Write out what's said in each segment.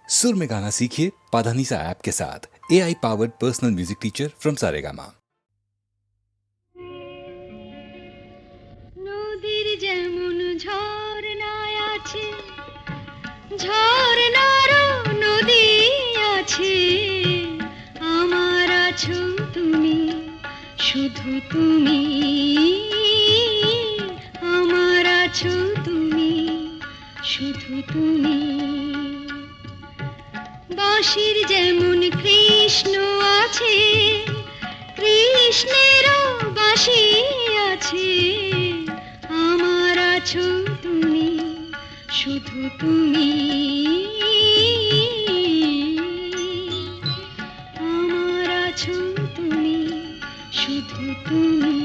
सुर में गाना सीखिए पाधानीसा ऐप के साथ। AI powered personal music teacher from Saregama. নদীর যেমন ঝর্ণায় আছে, ঝর্ণারও নদী আছে, আমার আছো তুমি, শুধু তুমি, আমার আছো তুমি, শুধু তুমি। বাঁশির যেমন কৃষ্ণ আছে, কৃষ্ণেরও বাঁশি আছে, আমার আছো তুমি, শুধু তুমি, আমার আছো তুমি, শুধু তুমি।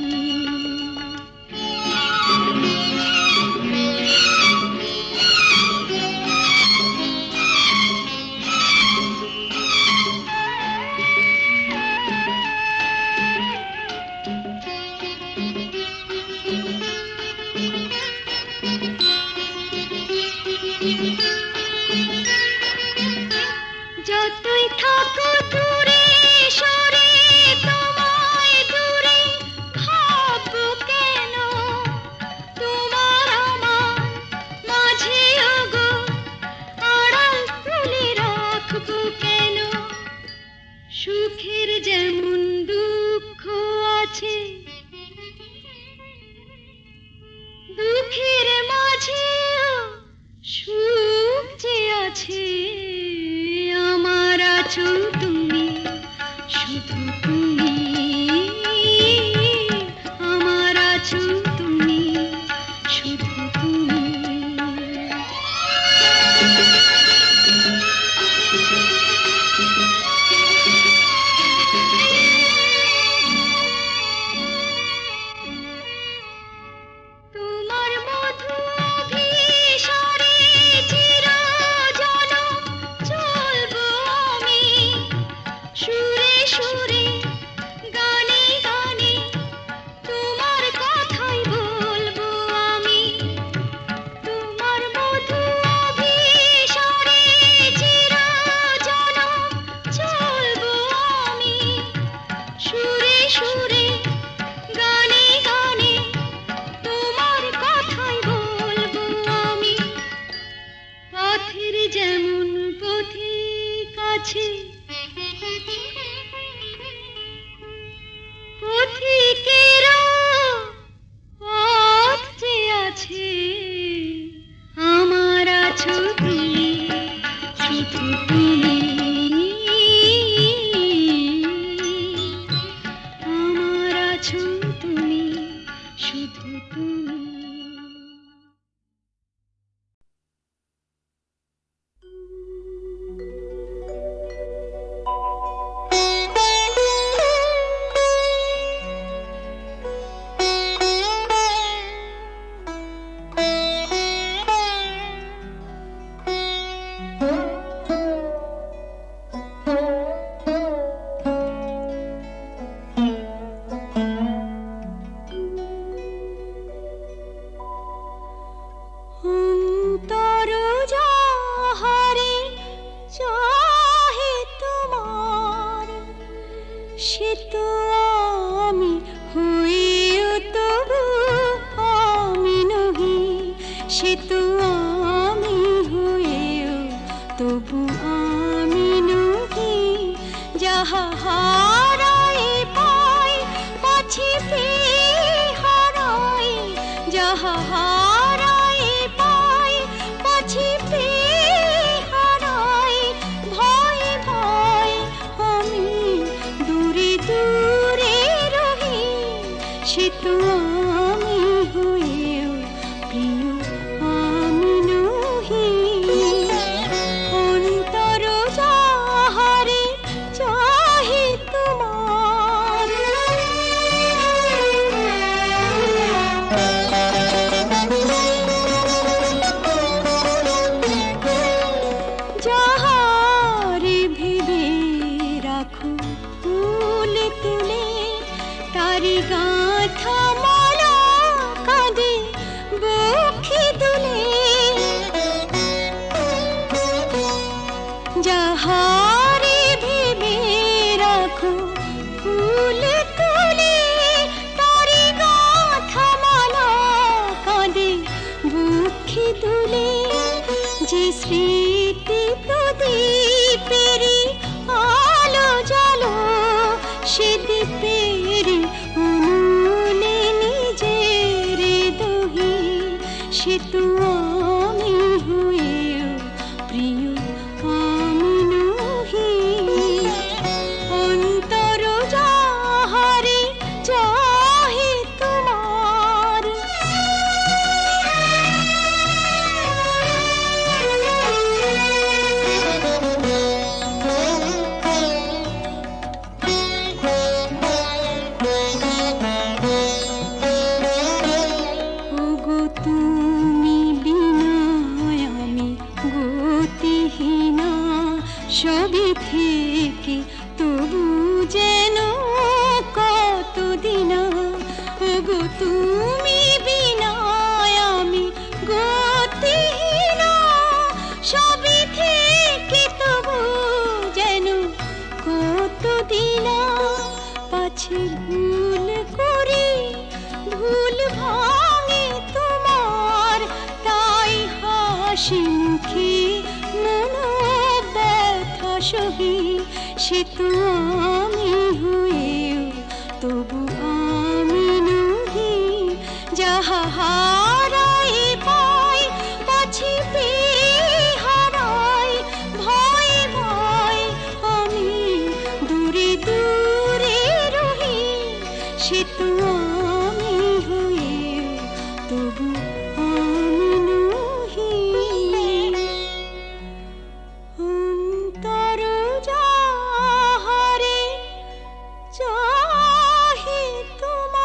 যতই থাকো দূরে সরে, তোমায় দূরে ভাববো কেন, তোমার আমার মাঝে ওগো আড়াল তুলে রাখবো কেন। সুখের যেমন দুঃখ আছে, দুঃখের মাঝেও সুখ যে আছে, আমার আছো তুমি, শুধু তুমি, আমার আছো তুমি, শুধু তুমি। তোমার মধু অভিসারে চিরজনম চলবো আমি, সুরে সুরে গানে গানে তোমার কথাই বলবো আমি। তোমার মধু অভিসারে চিরজনম চলবো আমি, সুরে সুরে গানে গানে তোমার কথাই বলবো আমি। পথের যেমন পথিক আছে, পথিকেরও পথ যে আছে, আমার আছো তুমি, শুধু তুমি, আমার আছো তুমি, শুধু তুমি। অন্তর যাহারে চাহে তোমার, সে তো আমি হইও তবু আমি নহি, সে তো আমি হইও তবু আমি নহি। যাহা হারাই পাই পাছি পেয়ে হারাই, যাহা হারাই পাই পাছি পেয়ে হারাই। ভয় ভয় আমি দূরে দূরে রহি, সে তো আমি হইও প্রিয় আমি নহি। অন্তর যাহারে চাহে তোমার, যাহারে ভেবে রাখো তুলে তুলে, তারি গাঁথা মালা কাঁদে বক্ষে দুলে। যাহারে ভেবে রাখো ফুল তুলে তারি গাঁথা মালা কাঁদে বুকে দুলে যে স্মৃতি প্রদীপেরি আলো জালো সে দ্বীপের উনুনে নিজের দহি সে তো আমি হয়েও প্রিয় আমি নহি অন্তর যাহারে চাহে তোমার ওগো তুমি বিনা আমি গতিহীনা সবই থেকে তবু যেন কতদিন ওগো তুমি বিনা আমি গতিহীনা সবই থেকে তবু যেন কতদিন পাছে ভুল করি ভুল ভাঙে তোমার তাই হাসি মুখে মন ব্যথা সহি সে তো আমি হয়েও তবু আমি নহি যাহা হারাই পাই পাছি পেয়ে হারাই ভয় ভয় আমি দূরে দূরে রহি সে তো আমি হয়েও তবু আমি নহি অন্তর যাহারে চাহে তোমার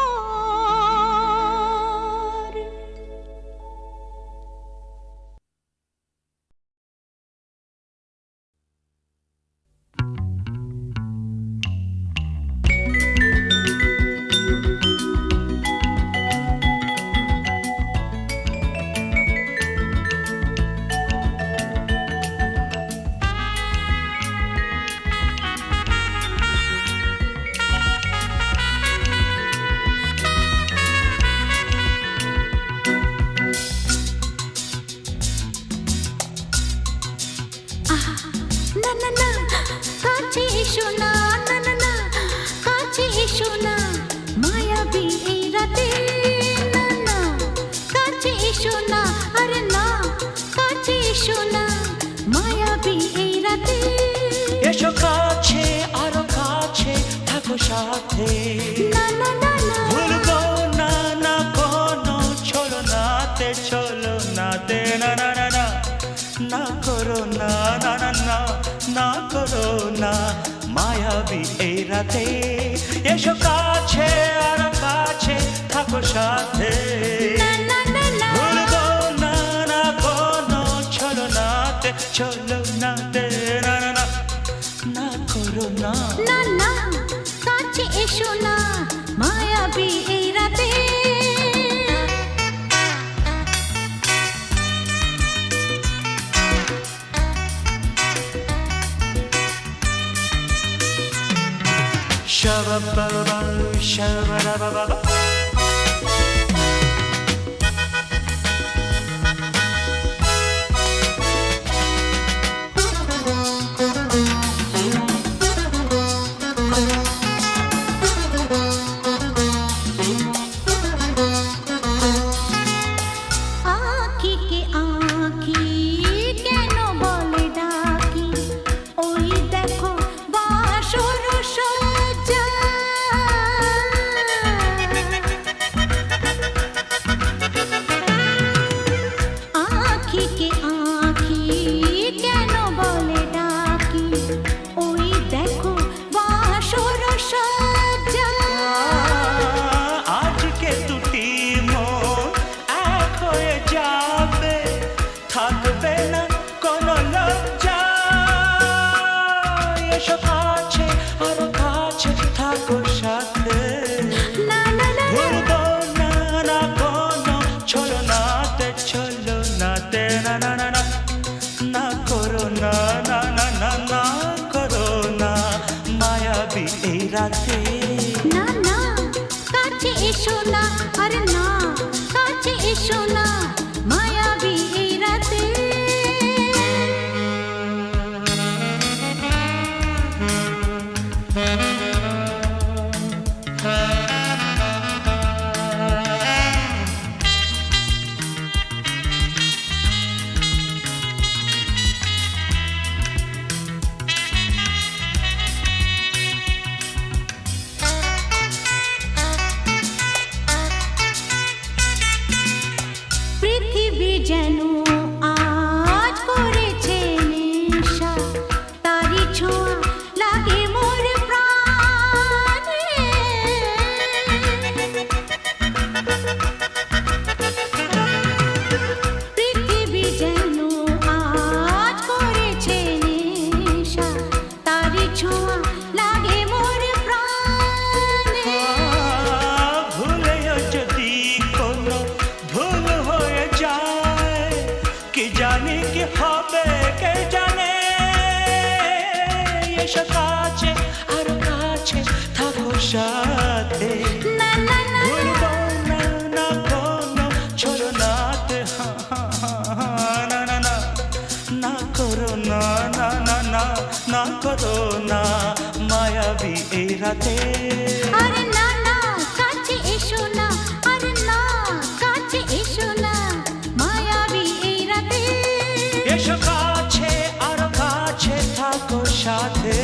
না না না কাছে এসো না না না না কাছে এসো না মায়াবী এই রাতে না না কাছে এসো না আরে না কাছে এসো না মায়াবী এই রাতে এসো কাছে আরো কাছে থাকো সাথে না না না না ভুলবো না না কোনো চলো নাতে না না না না না করো না না না না না করো না মায়াবী এই রাতে এসো কাছে আর কাছে থাকো সাথে না না না না ভুলবো না না কোনো চলো নাতে না না না না করো না না না কাছে এসো না মায়াবী এই রাতে Shabba-ba-ba, shabba-da-ba-ba-ba. आँखी के आँखी केनो बोले डाकी ओई देखो बासुर सज्जा রাতে না না কাছে এসো না আরে না কাছে এসো না মায়াবী এই রাতে পৃথিবী যেন আজ করেছে নেশা তারি ছোঁয়া লাগে মোর প্রাণে পৃথিবী যেন আজ করেছে নেশা তারি ছোঁয়া লাগে মোর প্রাণে ভুলেও যদি কোনো ভুল হয়ে যায় কি জানি কি হবে কে জানে এসো কাছে আরো কাছে থাকো সাথে না না না ভুলবো না না কোনো ছলনাতে না না না না করো না না না না না করো না মায়াবী এই রাতে আরে না না কাছে এসো না আরে না কাছে এসো না মায়াবী এই রাতে এসো কাছে আরো কাছে থাকো সাথে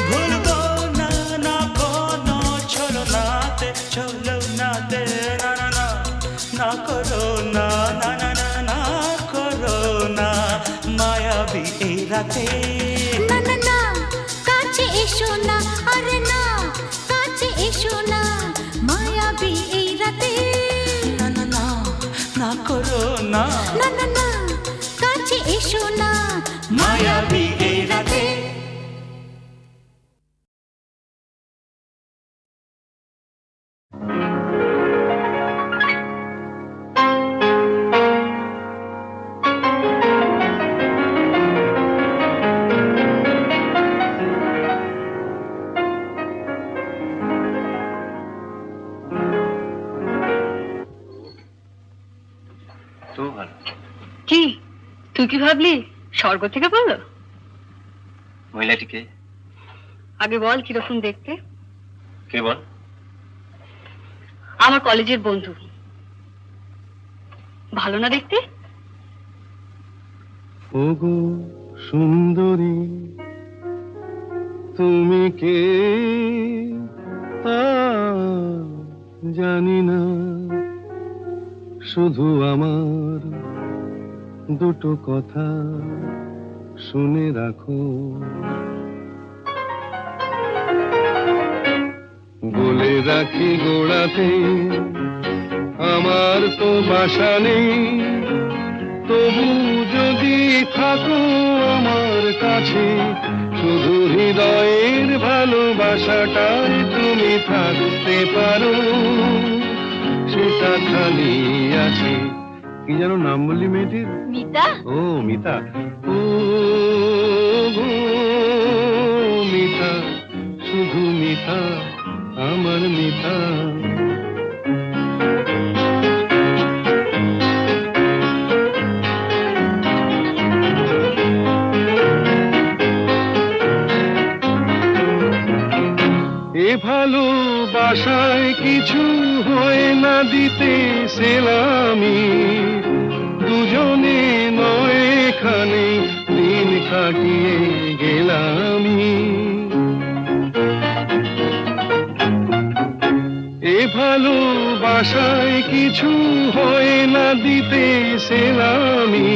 ভুলবো না না কোনো ছলনাতে ছলনাতে না না না না করো না না না না না করো না মায়াবী এই রাতে না না না কাছে এসো না আরে না কাছে এসো না মায়াবী এই রাতে না না না না করো না না না না কাছে এসো না মায়াবী এই রাতে তো ভালো কি তুই কি ভাবলি স্বর্গ থেকে বললো? মহিলাটিকে আগে বল কিরকম দেখতে। কে বল? আমার কলেজের বন্ধু। ভালো না দেখতে? ওগো সুন্দরী তুমি কে তা জানি না, শুধু আমার দুটো কথা শুনে রাখো। বলে রাখি গোড়াতে আমার তো বাসা নেই, তবু যদি থাকো আমার কাছে, শুধু হৃদয়ের ভালোবাসাটাই তুমি থাকতে পারো, সেটা খালি আছে। কি যেন নাম বললি মেয়েটির? মিতা। ও মিতা। ও গো মিতা, শুধু মিতা, আমার মিতা। এ ভালোবাসায় কিছু হয় না দিতে সেলামি, দুজনে নয় এখানে দিন কাটিয়ে গেলামি। এ ভালোবাসায় কিছু হয় না দিতে সেলামি,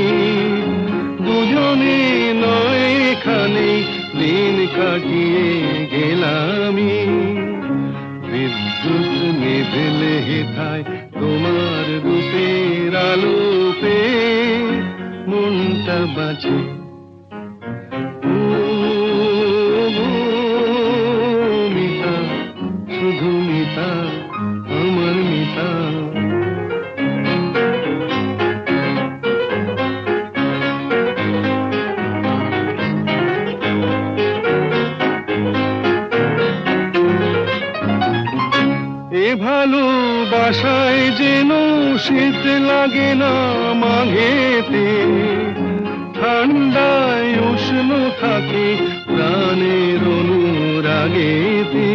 দুজনে নয় এখানে দিন কাটিয়ে গেলামি। বিদ্যুৎ নিভেলে হেথায় তোমার রূপের আলো পেয়ে মনটা বাঁচে। ও মিতা, শুধু মিতা, আমার মিতা। বাসায় যেন শীত লাগে না মাঘেতে, ঠান্ডায় উষ্ণ থাকে প্রাণের অনুরাগেতে।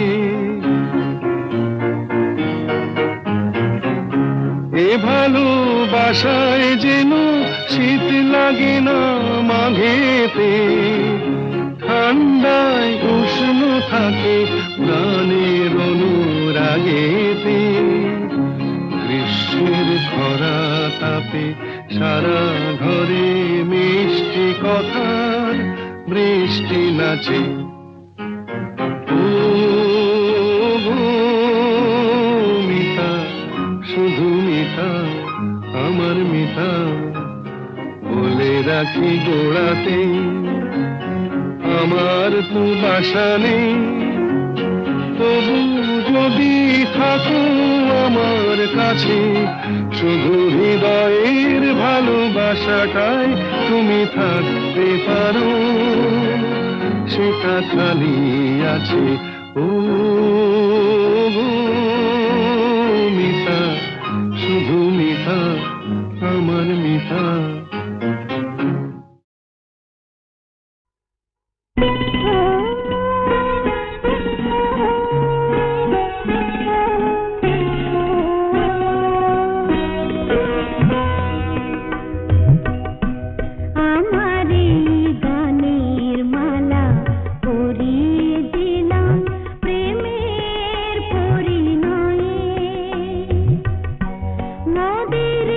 এ ভালোবাসায় যেন শীত লাগে না মাঘেতে, ঠান্ডায় উষ্ণ থাকে প্রাণের অনুরাগেতে। গ্রীষ্মের খরা তাপে সারা ঘরে মিষ্টি কথার বৃষ্টি নাচে। ও মিতা, শুধু মিতা, আমার মিতা, বলে রাখি গোড়াতে আমার তো বাসা নেই, তবু যদি থাকো আমার কাছে, শুধু হৃদয়ের ভালোবাসাটাই তুমি থাকতে পারো, সেটা খালি আছে। ও মিতা, শুধু মিতা, আমার মিতা। নদীর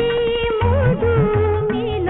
মধু মিল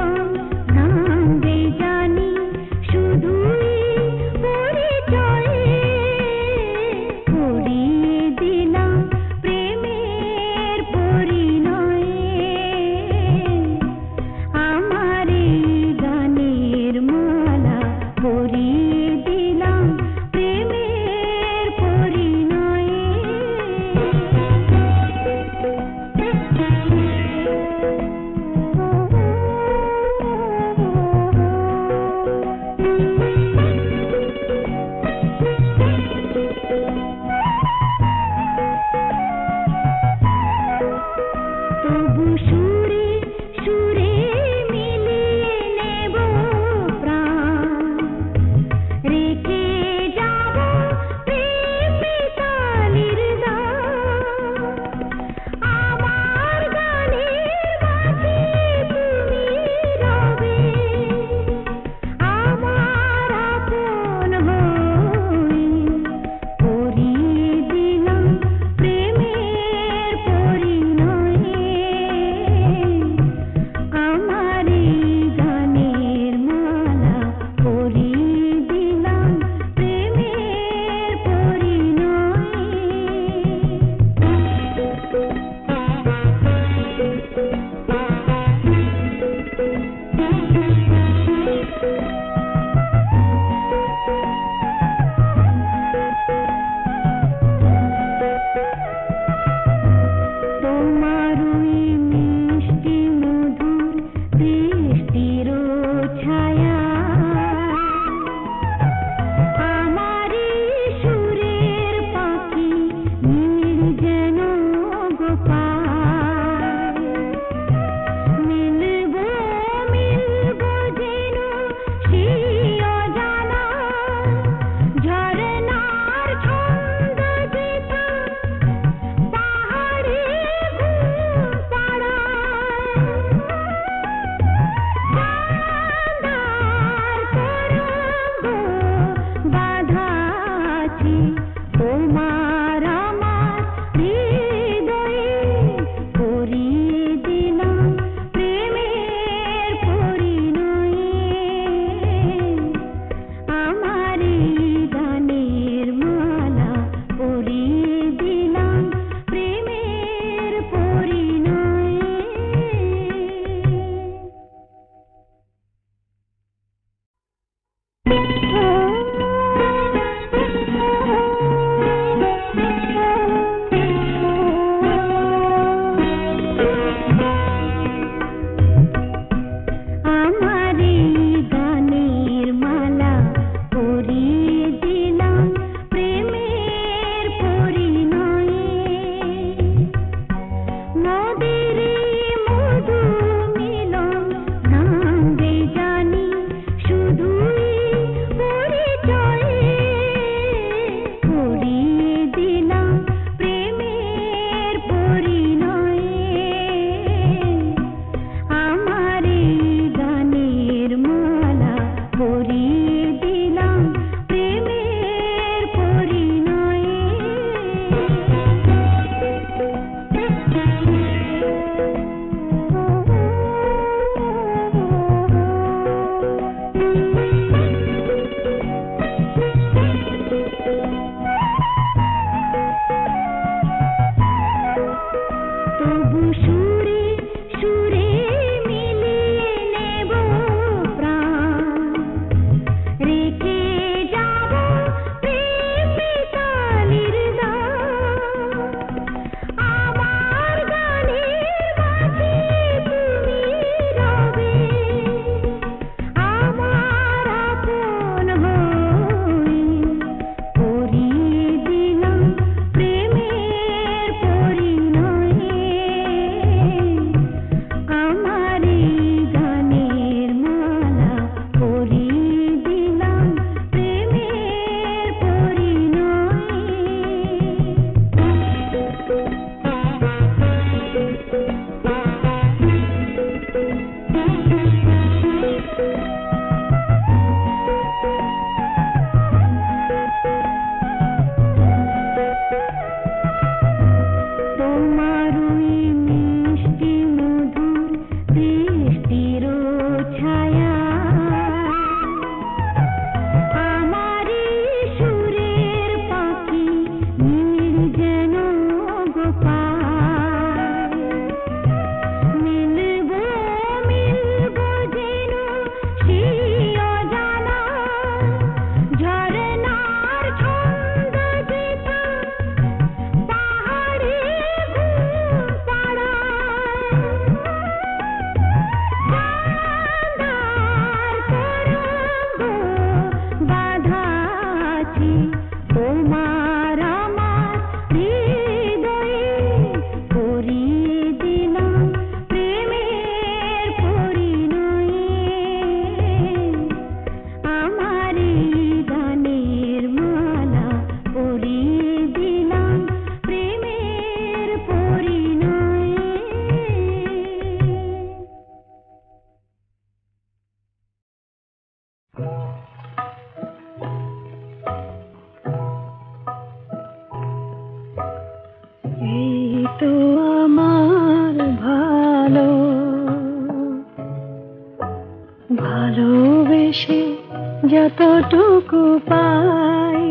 যতটুকু পাই,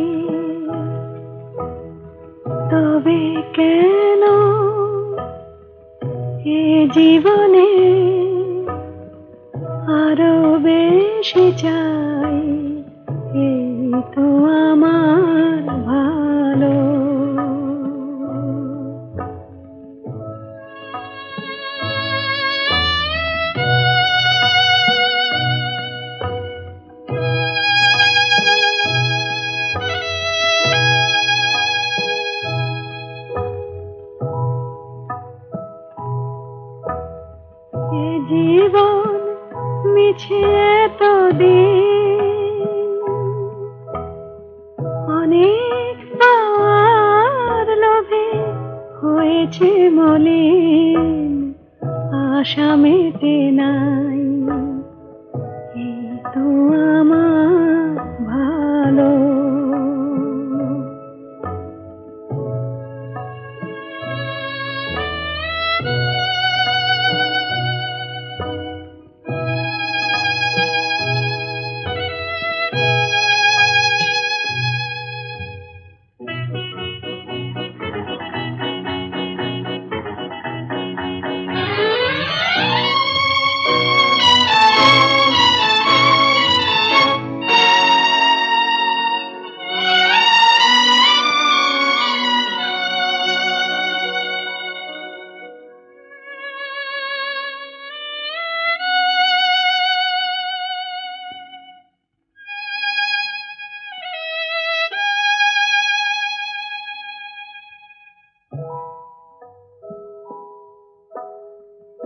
তবে কেন এ জীবনে আরো বেশি চাই, এই তো আমার ভালো। এ জীবন মিছে তো দিন, অনেক পাওয়ার লোভে হয়েছে মলিন, আশা মেটে নাই, এই তো আমার ভালো।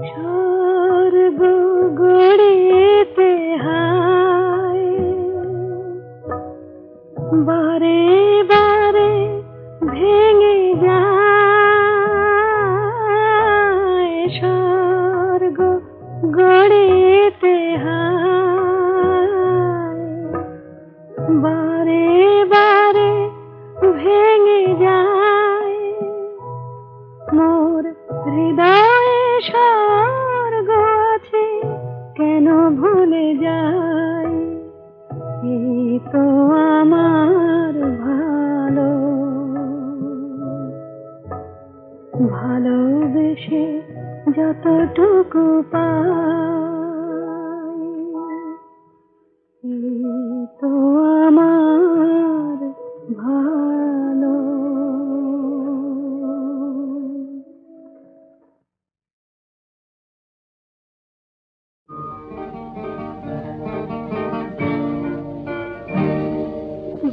স্বর্গ গড়িতে হায়, বারে বারে ভেঙে যায়, স্বর্গ গড়িতে হায়, বারে বারে ভেঙে যায়, মোর হৃদয়ে স্বর্গ আছে কেন ভুলে যাই, এই তো আমার ভালো। ভালোবেসে যতটুকু পাই, এই তো আমার ভালো।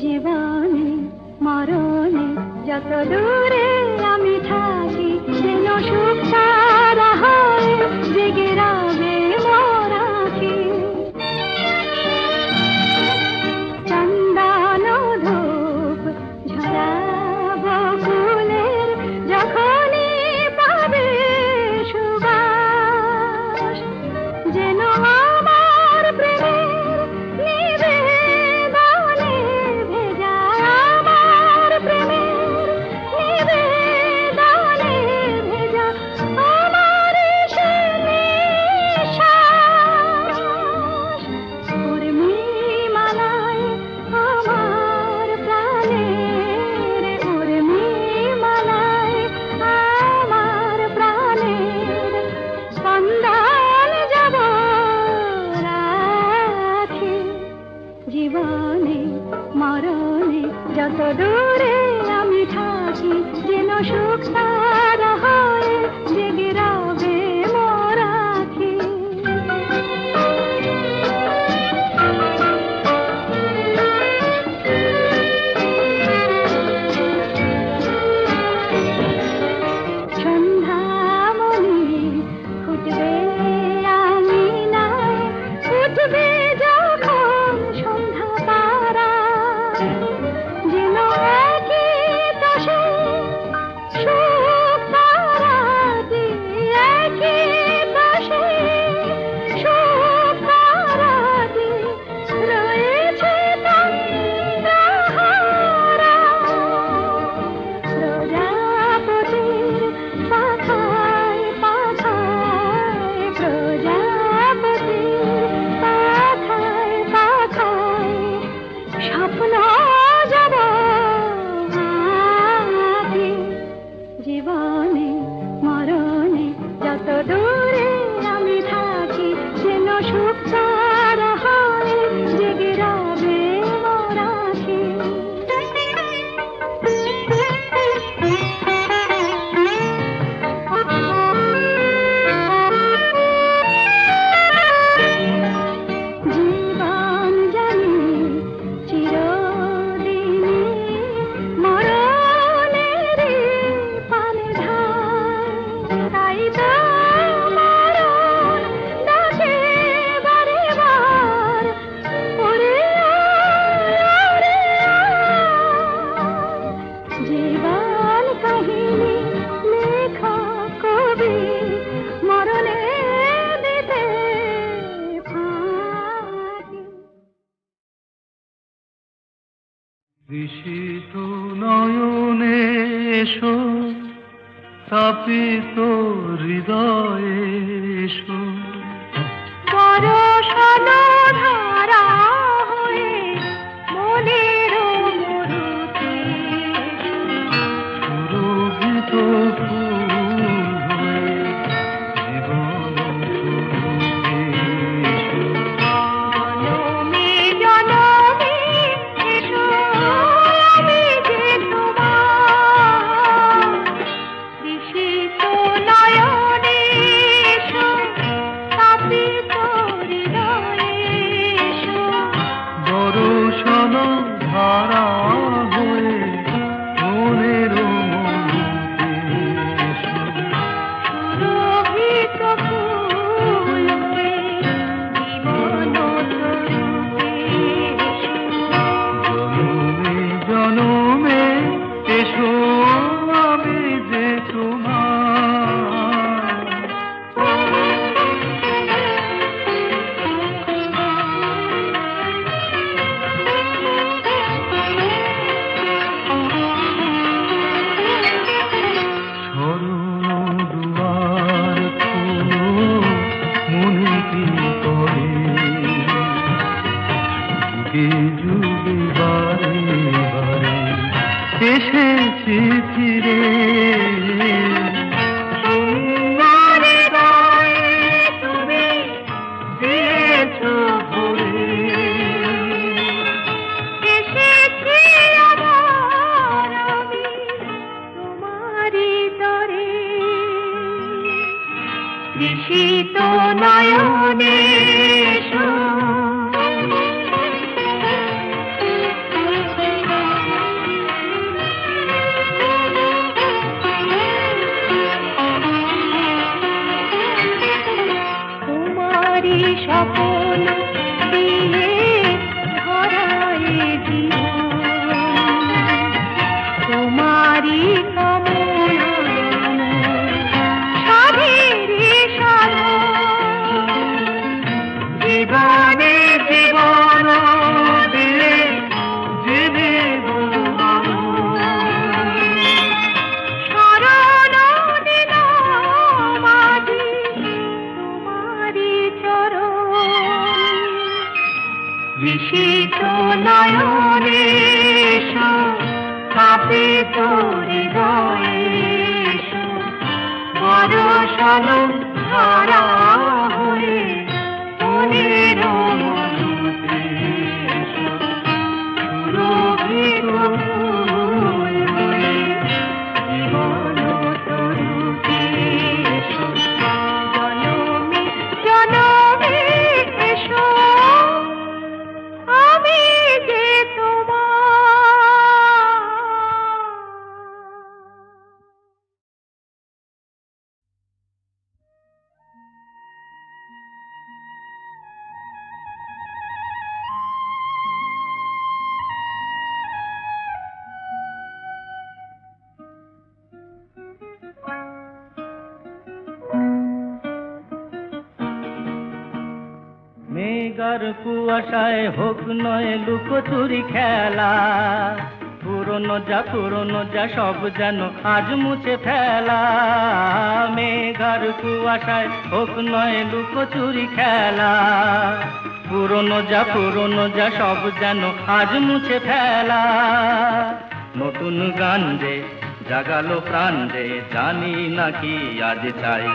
জীবনে মরণে যত দূরে আমি থাকি, যেন সুখ সারা হয় জেগে রবে মোর আঁখি। চন্দন ধূপ ঝরাবো ফুলের যখনই পাবে সুবাস, যেন আমার প্রেমের নিবেদনে ভেজা, আমার প্রেমের নিবেদনে ভেজা, আমার সে নিঃশ্বাস। উর্মিমালায় আমার প্রাণের, উর্মিমালায় আমার প্রাণের স্পন্দন যাব রাখি। জীবনে মরণে যত দূরে আমি থাকি, যেন সুখ সারা হয় জেগে রবে মোর আঁখি। সন্ধ্যামণি ফুটবে আঙিনায়, উঠবে যখন সন্ধ্যা তারা, যেন একই দশে সুখ তারা ঋষিত নয়নে এসো, তাপিত হৃদয়ে এসো, বরষানো ধারা হয়ে মনের মরুতে সুরভিত ফুল হয়ে জীবন তরুতে এসো। জনমে জনমে এসো আমি যে তোমার ঋষিত নয়নে এসো, তাপিত হৃদয়ে এসো, দর্শন ধারা হয়ে মনের মরুতে এসো। সুরভিত ফুল হয়ে জীবন তরুতে এসো। জনমে জনমে এসো আমি যে তোমার। শরণ দুয়ার খোলো মনে কি করে, যুগে যুগে বারে বারে এসেছি ফিরে। তোমার গায়ে তুমি দিয়েছো ভরে, এসেছি আবার আমি তোমারই তরে। তৃষিত নয়নে এসো, তোমারই স্বপন দিয়ে ধরায় জীবন, তোমারই কমল সাধেরে সাধন। জীবনে জীবন দিয়ে জীবিত শরণ নিলাম আজি তোমারই চরণ। ঋষিত নয়নে এসো, তাপিত হৃদয়ে এসো, বরষণ ধারা হয়ে মনের মরুতে এসো। সুরভিত ফুল হয়ে জীবন তরুতে এসো। জনমে জনমে এসো আমি যে তোমার। মেঘার কুয়াশায় হোক নয় লুকোচুরি খেলা, পুরনো যা সব যেন আজ মুছে ফেলা। মেঘার কুয়াশায় হোক নয় লুকোচুরি খেলা, পুরনো যা সব যেন আজ মুছে ফেলা। নতুন গান যে জাগালো প্রাণ যে জানি নাকি আজ চাই।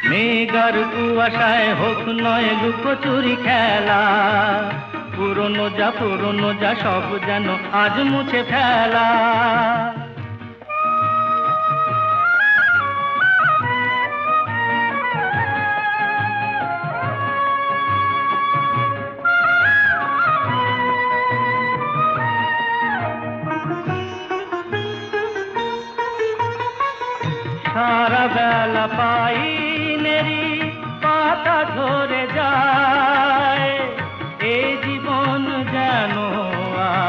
মেঘার কুয়াশায় হোক নয় লুকোচুরি খেলা, পুরনো যা সব যেন আজ মুছে ফেলা। সারা বেলা পাইনেরি পাতা ঝরে যায়, এ জীবন যেন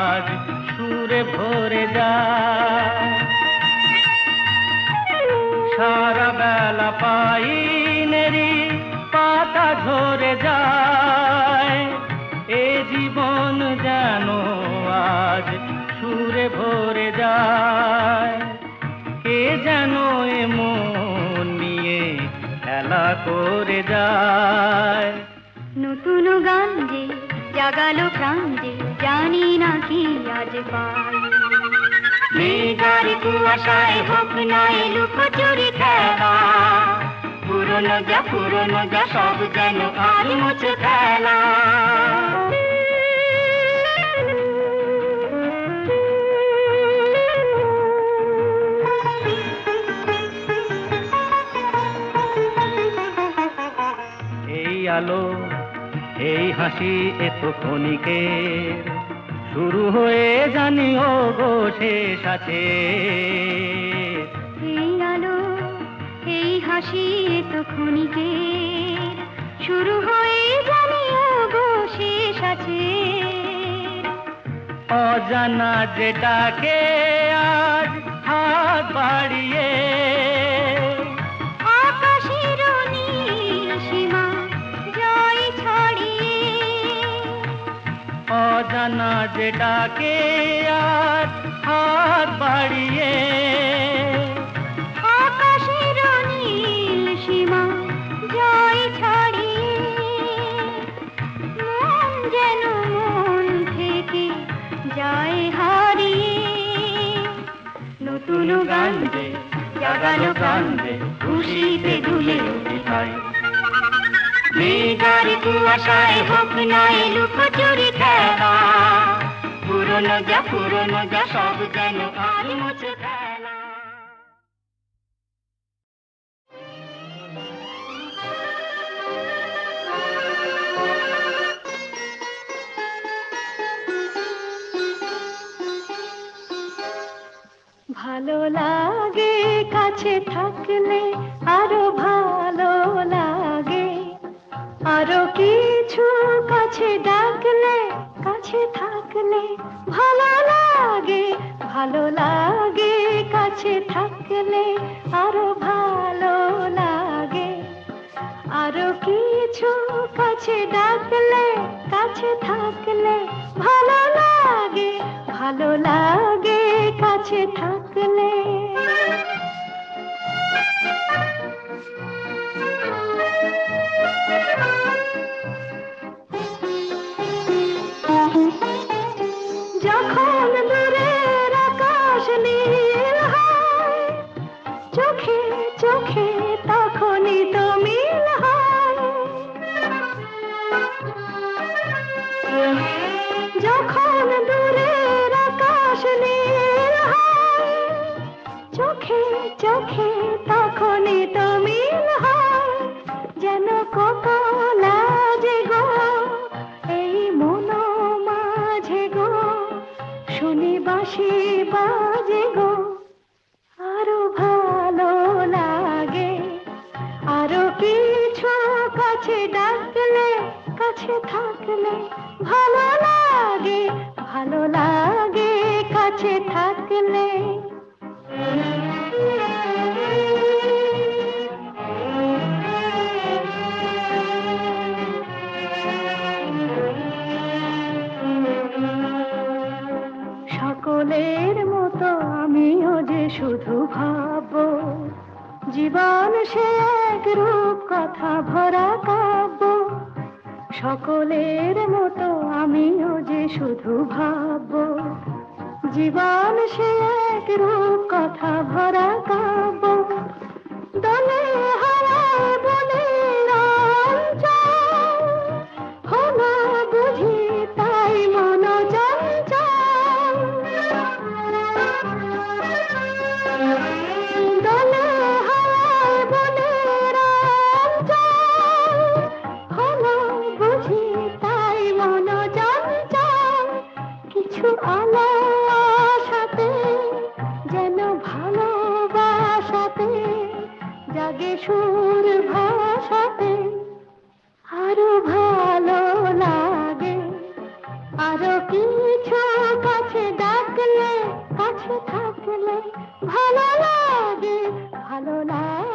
আজ সুরে ভরে যায়। সারা বেলা পাইনেরি পাতা ঝরে যায়, এ জীবন যেন আজ ভরে যায়। কে যেন এ মন নিয়ে খেলা করে যায়। নতুন গান যে জাগালো প্রাণ যে জানি না কি আজ পাই। মেঘার কুয়াশায় হোক না লুকোচুরি খেলা, পুরনো যা সব যেন আর মুছে ফেলা। এই আলো এই হাসি এত ক্ষণিকের, শুরু হয়ে জানিও গো শেষ আছে। এই আলো এই হাসি তো ক্ষণিকের, শুরু হয়ে জানিও গো শেষ আছে। অজানা যেটাকে আজ হাত বাড়িয়ে, আকাশের নীল সীমা জয় ছড়িয়ে। অজানা যেটাকে আজ হাত বাড়িয়ে, আকাশের নীল সীমা জয় ছড়িয়ে। মন যেন মন থেকে যায় হারিয়ে। নতুন গান যে জাগালো প্রাণ যে খুশিতে দুলে উঠায়। মেঘার কুয়াশায় হোক না লুকোচুরি খেলা, পুরনো যা সব যেন আর মুছে ফেলা। ভালো লাগে কাছে থাকলে, আরো ভালো লাগে। আরো কিছু কাছে ডাকলে, কাছে থাকলে ভালো লাগে। ভালো লাগে কাছে থাকলে, আরো ভালো লাগে। আরো কিছু কাছে ডাকলে, কাছে থাকলে ভালো লাগে। ভালো লাগে কাছে থাকলে। যখন দূরের আকাশ নীল হয়, চোখে চোখে তখনই তো মিল হয়। যখন দূরের আকাশ নীল হয়, চোখে চোখে তখনই তো মিল হয়। যেন কত লাজে গো এই মন মাঝে গো, শুনি বাঁশি বাজে গো। আরো ভালো লাগে। আরো কিছু কাছে ডাকলে, কাছে থাকলে ভালো লাগে। ভালো লাগে কাছে থাকলে। সকলের মতো আমিও যে শুধু ভাববো, জীবন সে এক রূপ কথা ভরা কাব্য। সকলের মতো আমিও যে শুধু ভাববো, জীবন সে এক রূপ কথা ভরা কাব্য। দলে হারায় বলে রঞ্জন, হলো বুঝি তাই মন চঞ্চল। দলে হারায় বলে রঞ্জন, হলো বুঝি তাই মন চঞ্চল। কিছু আলো আশাতে, যেন ভালোবাসাতে জাগে সুর ভাষাতে। আরো ভালো লাগে। আরো কিছু কাছে ডাকলে, কাছে থাকলে ভালো লাগে। ভালো লাগে।